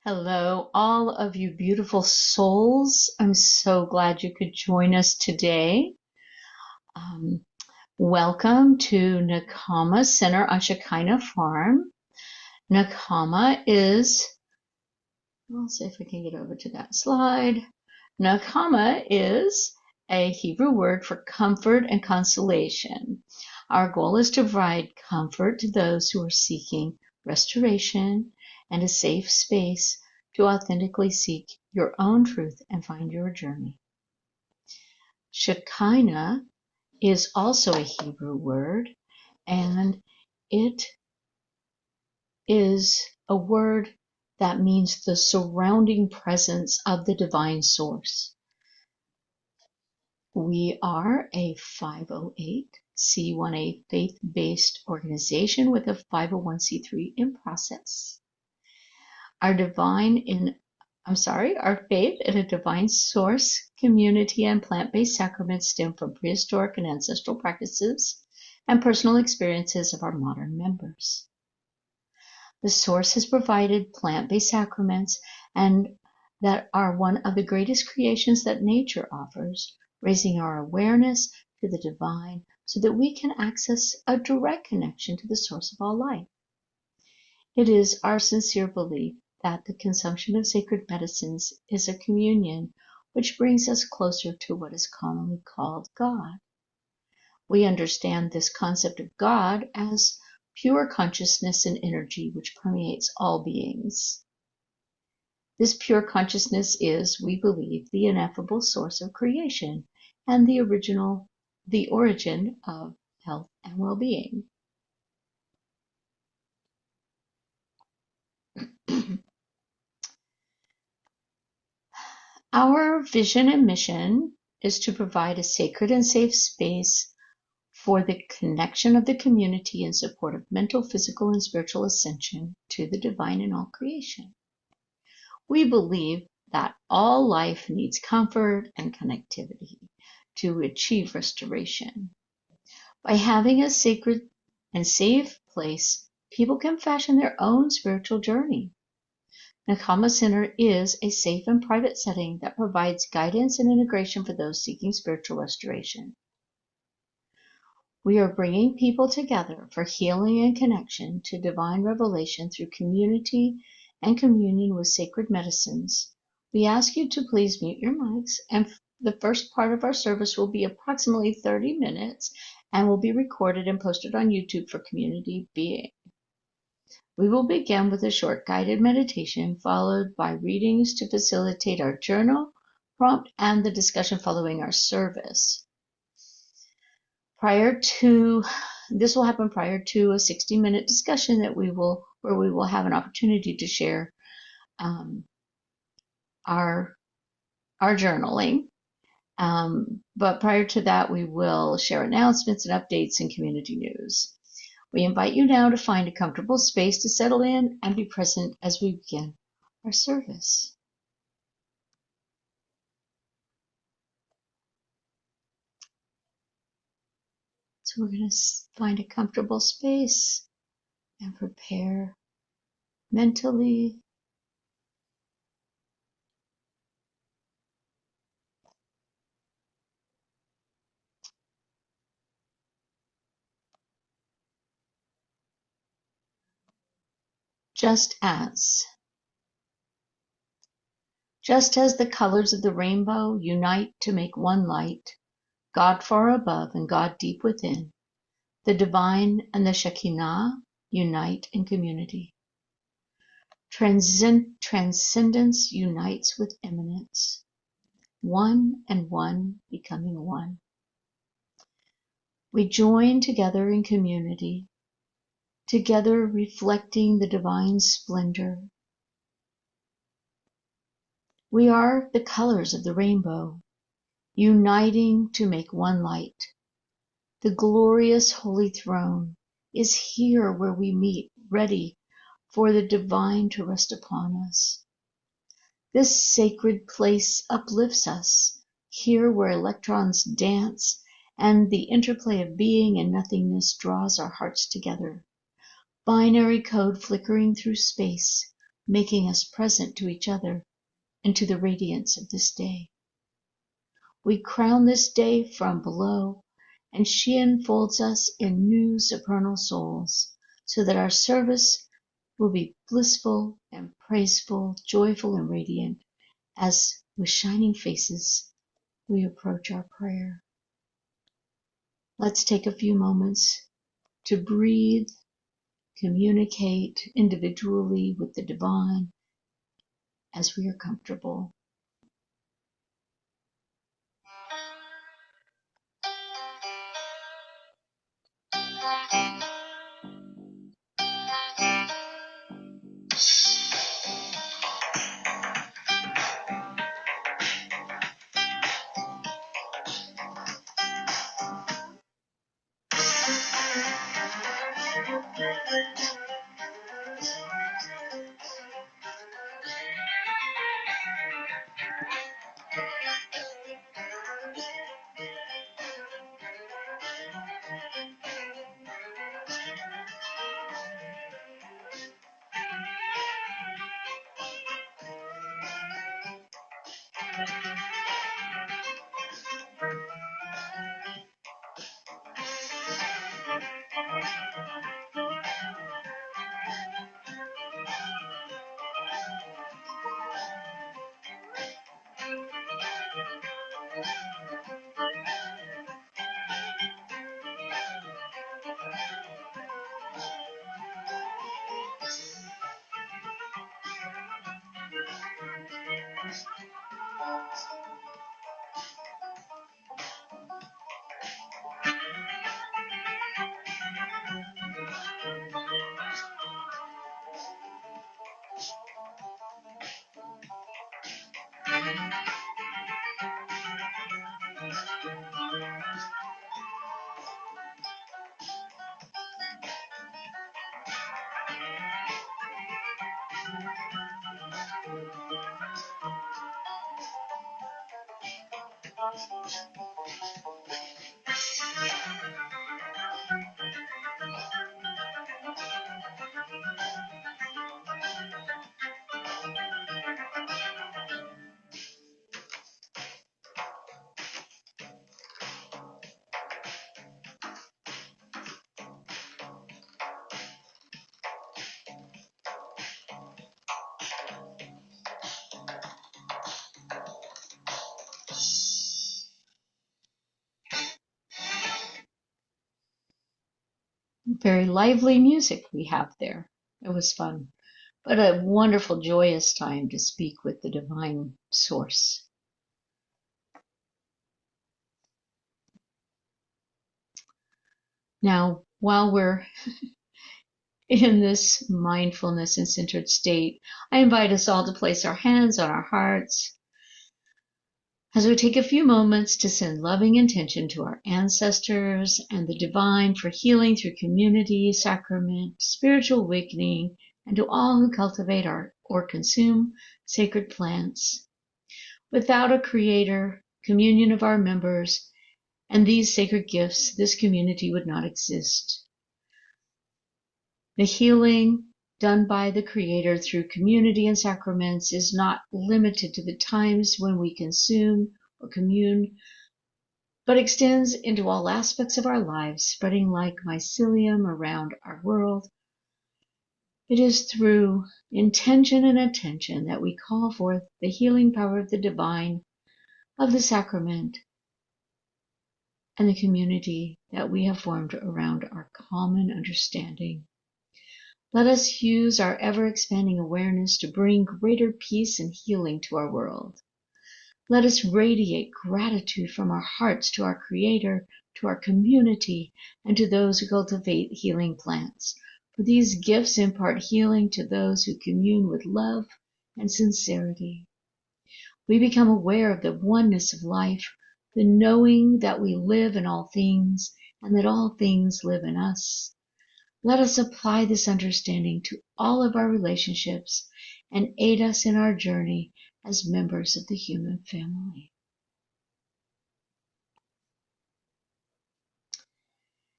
Hello, all of you beautiful souls. I'm so glad you could join us today. Um, Welcome to Nechama Center on Shekinah Farm. Nechama is, I'll see if we can get over to that slide. Nechama is a Hebrew word for comfort and consolation. Our goal is to provide comfort to those who are seeking restoration and a safe space to authentically seek your own truth and find your journey. Shekinah is also a Hebrew word, and it is a word that means the surrounding presence of the divine source. We are a 508c1a faith-based organization with a 501c3 in process. Our faith in a divine source, community, and plant-based sacraments stem from prehistoric and ancestral practices and personal experiences of our modern members. The source has provided plant-based sacraments and that are one of the greatest creations that nature offers, raising our awareness to the divine so that we can access a direct connection to the source of all life. It is our sincere belief that the consumption of sacred medicines is a communion which brings us closer to what is commonly called God. We understand this concept of God as pure consciousness and energy which permeates all beings. This pure consciousness is, we believe, the ineffable source of creation and the origin of health and well-being. Our vision and mission is to provide a sacred and safe space for the connection of the community in support of mental, physical, and spiritual ascension to the divine in all creation. We believe that all life needs comfort and connectivity to achieve restoration. By having a sacred and safe place, people can fashion their own spiritual journey. Nechama Center is a safe and private setting that provides guidance and integration for those seeking spiritual restoration. We are bringing people together for healing and connection to divine revelation through community and communion with sacred medicines. We ask you to please mute your mics, and the first part of our service will be approximately 30 minutes and will be recorded and posted on YouTube for community viewing. We will begin with a short guided meditation followed by readings to facilitate our journal prompt and the discussion following our service. This will happen prior to a 60-minute discussion where we will have an opportunity to share our journaling. But prior to that, we will share announcements and updates and community news. We invite you now to find a comfortable space to settle in and be present as we begin our service. So we're going to find a comfortable space and prepare mentally. Just as the colors of the rainbow unite to make one light, God far above and God deep within, the divine and the Shekinah unite in community. Transcendence unites with immanence, one and one becoming one. We join together in community, together reflecting the divine splendor. We are the colors of the rainbow, uniting to make one light. The glorious holy throne is here where we meet, ready for the divine to rest upon us. This sacred place uplifts us, here where electrons dance and the interplay of being and nothingness draws our hearts together. Binary code flickering through space, making us present to each other and to the radiance of this day. We crown this day from below, and she enfolds us in new supernal souls, so that our service will be blissful and praiseful, joyful and radiant, as with shining faces we approach our prayer. Let's take a few moments to breathe, communicate individually with the divine as we are comfortable. Very lively music we have there. It was fun, but a wonderful, joyous time to speak with the divine source. Now, while we're in this mindfulness and centered state, I invite us all to place our hands on our hearts as we take a few moments to send loving intention to our ancestors and the divine for healing through community, sacrament, spiritual awakening, and to all who cultivate or consume sacred plants. Without a creator, communion of our members, and these sacred gifts, this community would not exist. The healing done by the Creator through community and sacraments is not limited to the times when we consume or commune, but extends into all aspects of our lives, spreading like mycelium around our world. It is through intention and attention that we call forth the healing power of the divine, of the sacrament, and the community that we have formed around our common understanding. Let us use our ever-expanding awareness to bring greater peace and healing to our world. Let us radiate gratitude from our hearts to our Creator, to our community, and to those who cultivate healing plants. For these gifts impart healing to those who commune with love and sincerity. We become aware of the oneness of life, the knowing that we live in all things and that all things live in us. Let us apply this understanding to all of our relationships and aid us in our journey as members of the human family.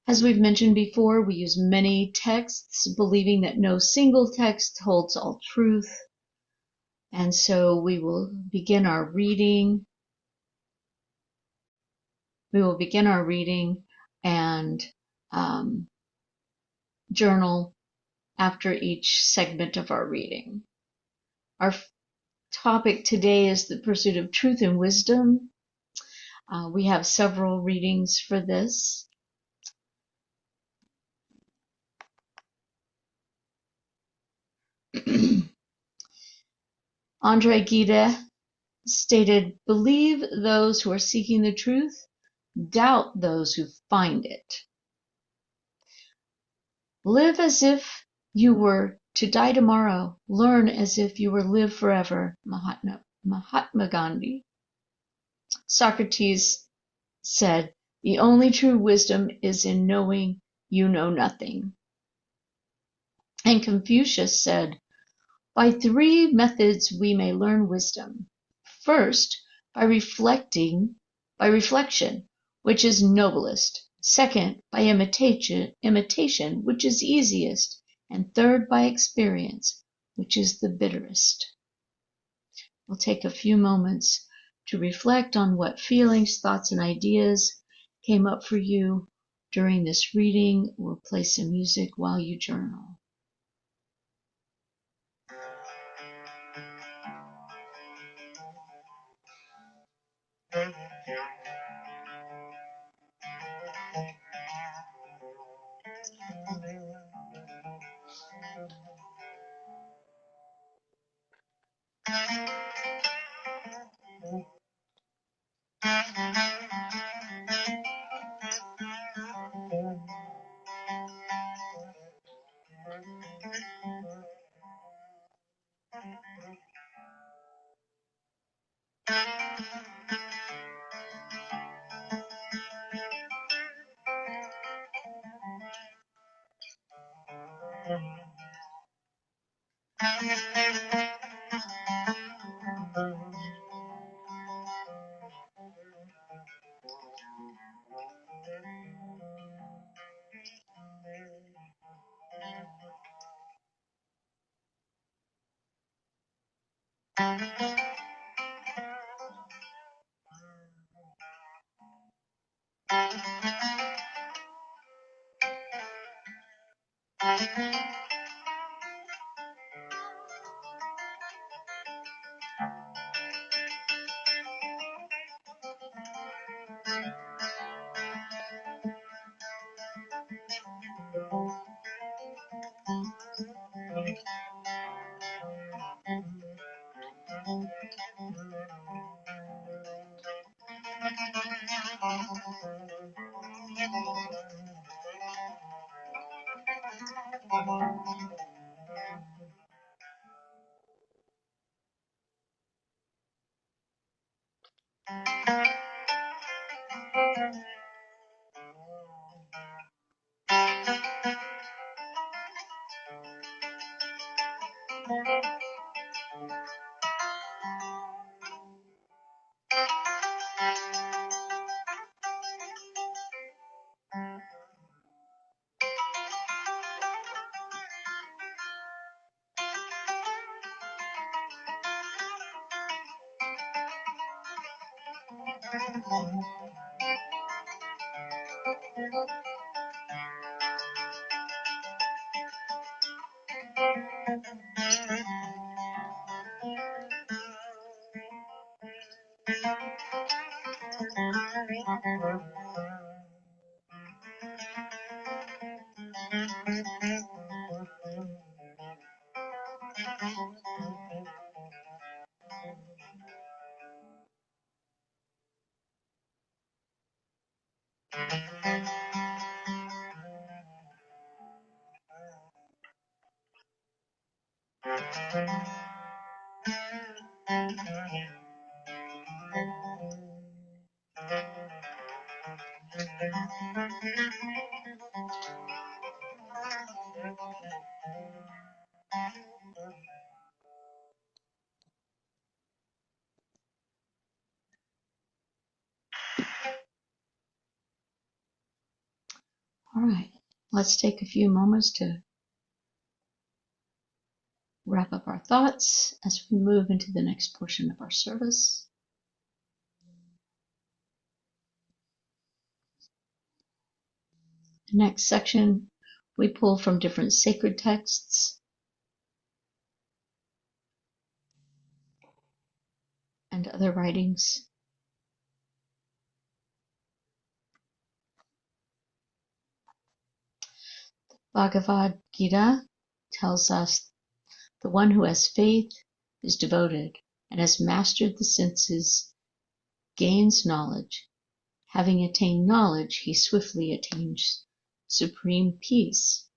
As we've mentioned before, we use many texts, believing that no single text holds all truth. And so we will begin our reading. And journal after each segment of our reading. Our topic today is the pursuit of truth and wisdom. We have several readings for this. Andre Gide stated, "Believe those who are seeking the truth, doubt those who find it. Live as if you were to die tomorrow. Learn as if you were live forever." Mahatma Gandhi. Socrates said, "The only true wisdom is in knowing you know nothing." And Confucius said, "By three methods we may learn wisdom. First, by reflection, which is noblest. Second, by imitation, which is easiest. And third, by experience, which is the bitterest." We'll take a few moments to reflect on what feelings, thoughts, and ideas came up for you during this reading. We'll play some music while you journal. All right, let's take a few moments to wrap up our thoughts as we move into the next portion of our service. The next section we pull from different sacred texts and other writings. Bhagavad Gita tells us the one who has faith is devoted and has mastered the senses gains knowledge. Having attained knowledge, he swiftly attains supreme peace.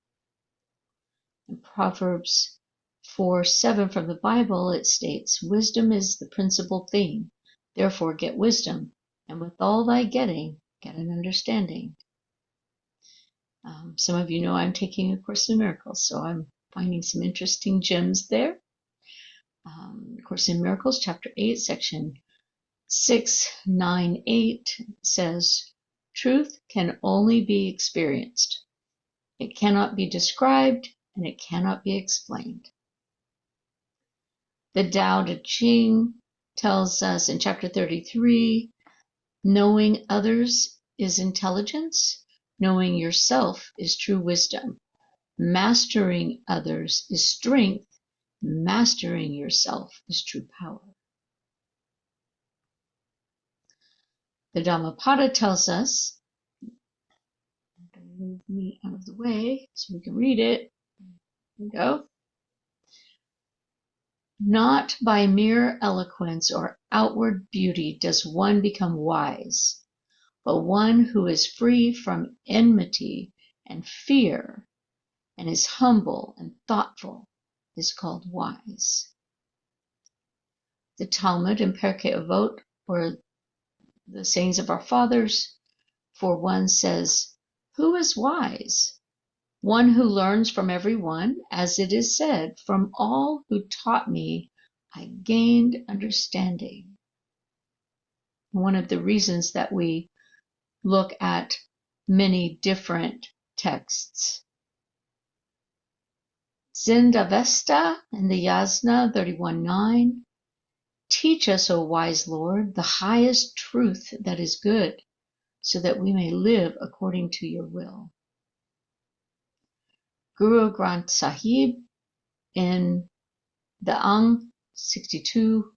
In Proverbs 4:7 from the Bible, it states, wisdom is the principal thing. Therefore get wisdom, and with all thy getting, get an understanding. Some of you know I'm taking A Course in Miracles, so I'm finding some interesting gems there. Course in Miracles, chapter 8, section 698 says, truth can only be experienced. It cannot be described, and it cannot be explained. The Tao Te Ching tells us in chapter 33, knowing others is intelligence, knowing yourself is true wisdom, mastering others is strength, mastering yourself is true power. The Dhammapada tells us, move me out of the way so we can read it. Here we go. Not by mere eloquence or outward beauty does one become wise, but one who is free from enmity and fear and is humble and thoughtful is called wise. The Talmud in Pirkei Avot, or the sayings of our fathers, for one says, who is wise? One who learns from everyone, as it is said, from all who taught me, I gained understanding. One of the reasons that we look at many different texts. Zindavesta in the Yasna 31:9, teach us, O wise Lord, the highest truth that is good, so that we may live according to your will. Guru Granth Sahib in the Ang 62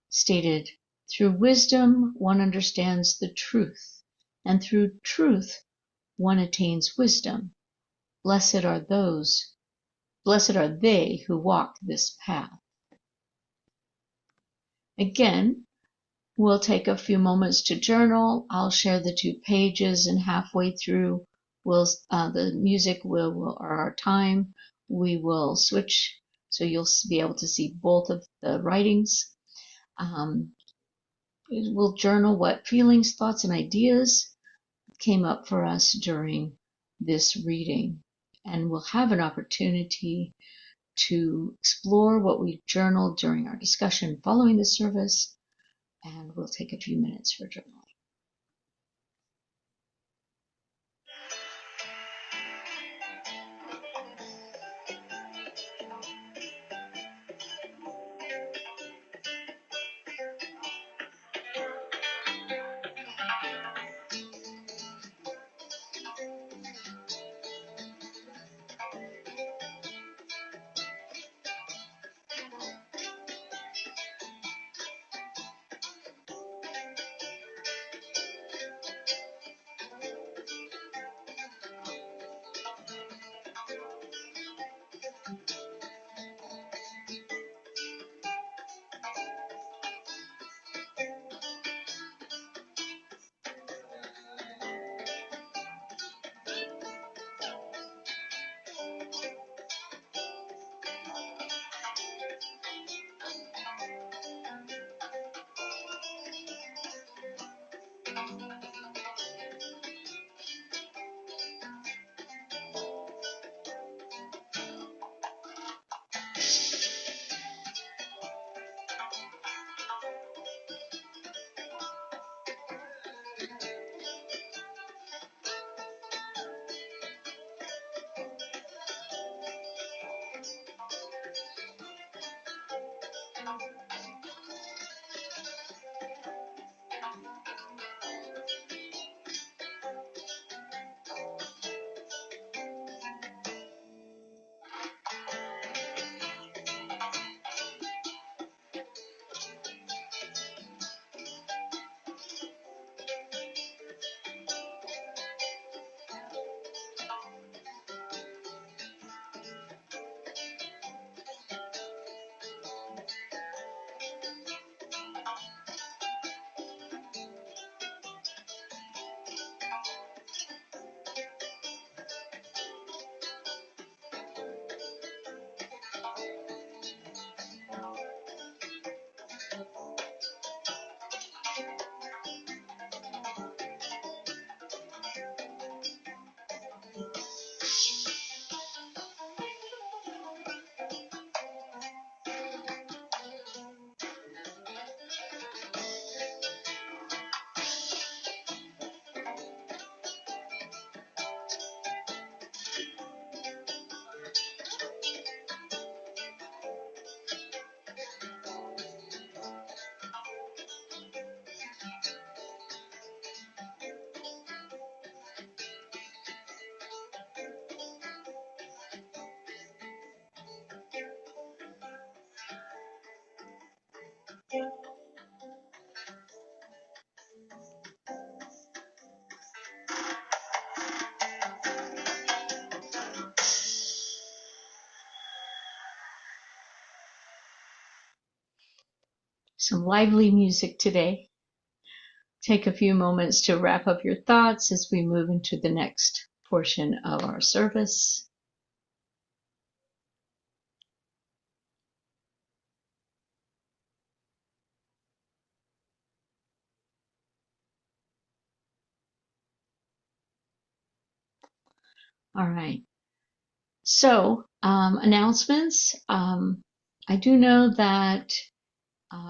stated, through wisdom one understands the truth, and through truth one attains wisdom. Blessed are they who walk this path. Again, we'll take a few moments to journal. I'll share the 2 pages, and halfway through the music or our time, we will switch so you'll be able to see both of the writings. We'll journal what feelings, thoughts, and ideas came up for us during this reading, and we'll have an opportunity to explore what we journaled during our discussion following the service, and we'll take a few minutes for journaling. Some lively music today. Take a few moments to wrap up your thoughts as we move into the next portion of our service. All right. So, announcements. I do know that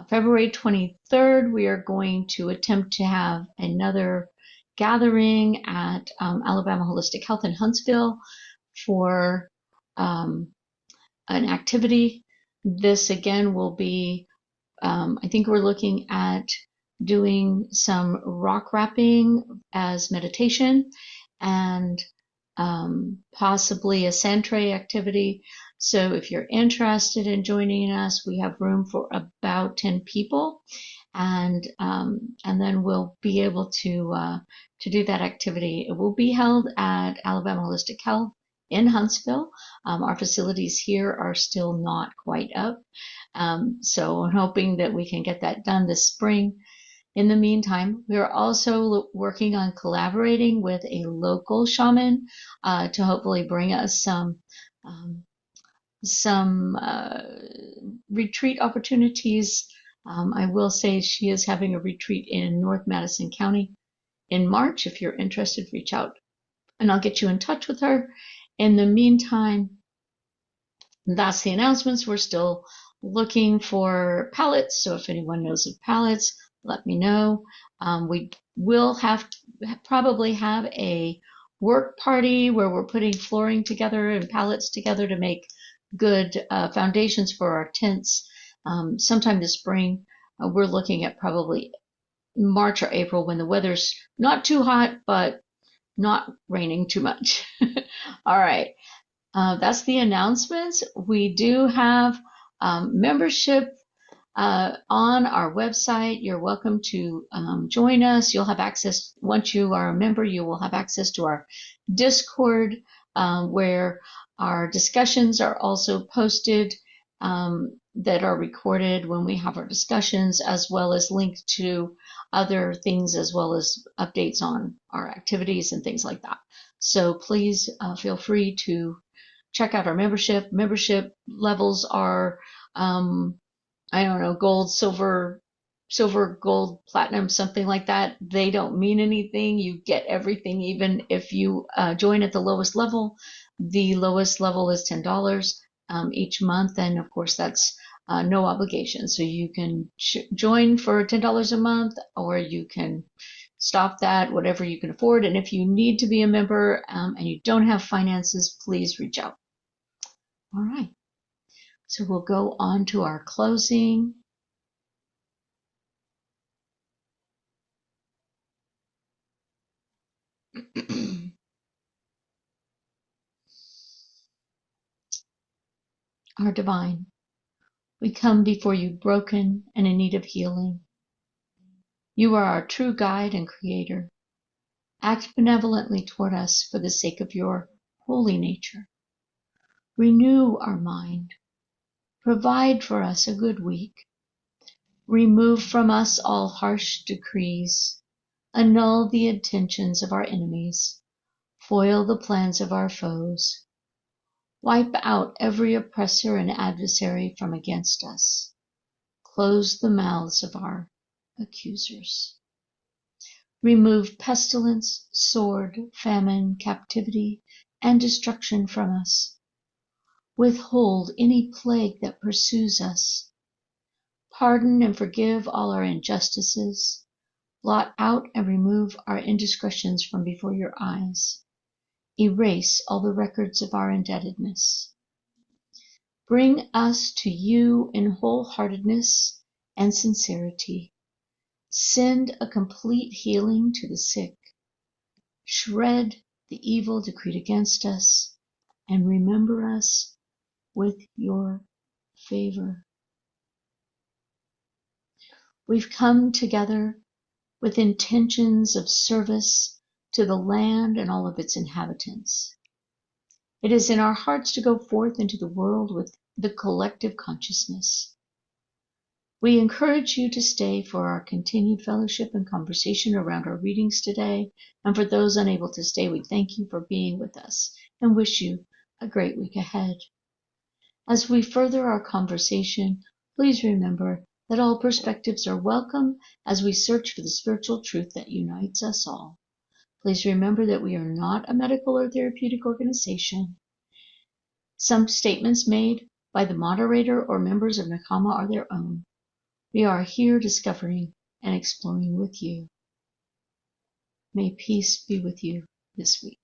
February 23rd, we are going to attempt to have another gathering at Alabama Holistic Health in Huntsville for an activity. This again will be, I think we're looking at doing some rock wrapping as meditation and possibly a Centre activity. So if you're interested in joining us, we have room for about 10 people, and then we'll be able to do that activity. It will be held at Alabama Holistic Health in Huntsville. Our facilities here are still not quite up, so I'm hoping that we can get that done this spring. In the meantime, we are also working on collaborating with a local shaman to hopefully bring us some retreat opportunities. I will say she is having a retreat in North Madison County in March. If you're interested, reach out and I'll get you in touch with her. In the meantime, that's the announcements. We're still looking for pallets, so if anyone knows of pallets, let me know. We will probably have a work party where we're putting flooring together and pallets together to make good foundations for our tents sometime this spring. We're looking at probably March or April when the weather's not too hot, but not raining too much. All right. That's the announcements. We do have membership on our website. You're welcome to join us. You'll have access, once you are a member, you will have access to our Discord, where our discussions are also posted, that are recorded when we have our discussions, as well as linked to other things, as well as updates on our activities and things like that. So please feel free to check out our membership. Membership levels are, I don't know, gold, silver, gold, platinum, something like that. They don't mean anything. You get everything, even if you join at the lowest level. The lowest level is $10 each month, and of course that's no obligation. So you can join for $10 a month, or you can stop that, whatever you can afford. And if you need to be a member and you don't have finances, please reach out. All right. So we'll go on to our closing. Our divine, we come before you broken and in need of healing. You are our true guide and creator. Act benevolently toward us for the sake of your holy nature. Renew our mind. Provide for us a good week. Remove from us all harsh decrees. Annul the intentions of our enemies. Foil the plans of our foes. Wipe out every oppressor and adversary from against us. Close the mouths of our accusers. Remove pestilence, sword, famine, captivity, and destruction from us. Withhold any plague that pursues us. Pardon and forgive all our injustices. Blot out and remove our indiscretions from before your eyes. Erase all the records of our indebtedness. Bring us to you in wholeheartedness and sincerity. Send a complete healing to the sick. Shred the evil decreed against us, and remember us with your favor. We've come together with intentions of service to the land and all of its inhabitants. It is in our hearts to go forth into the world with the collective consciousness. We encourage you to stay for our continued fellowship and conversation around our readings today, and for those unable to stay, we thank you for being with us and wish you a great week ahead. As we further our conversation, please remember that all perspectives are welcome as we search for the spiritual truth that unites us all. Please remember that we are not a medical or therapeutic organization. Some statements made by the moderator or members of Nechama are their own. We are here discovering and exploring with you. May peace be with you this week.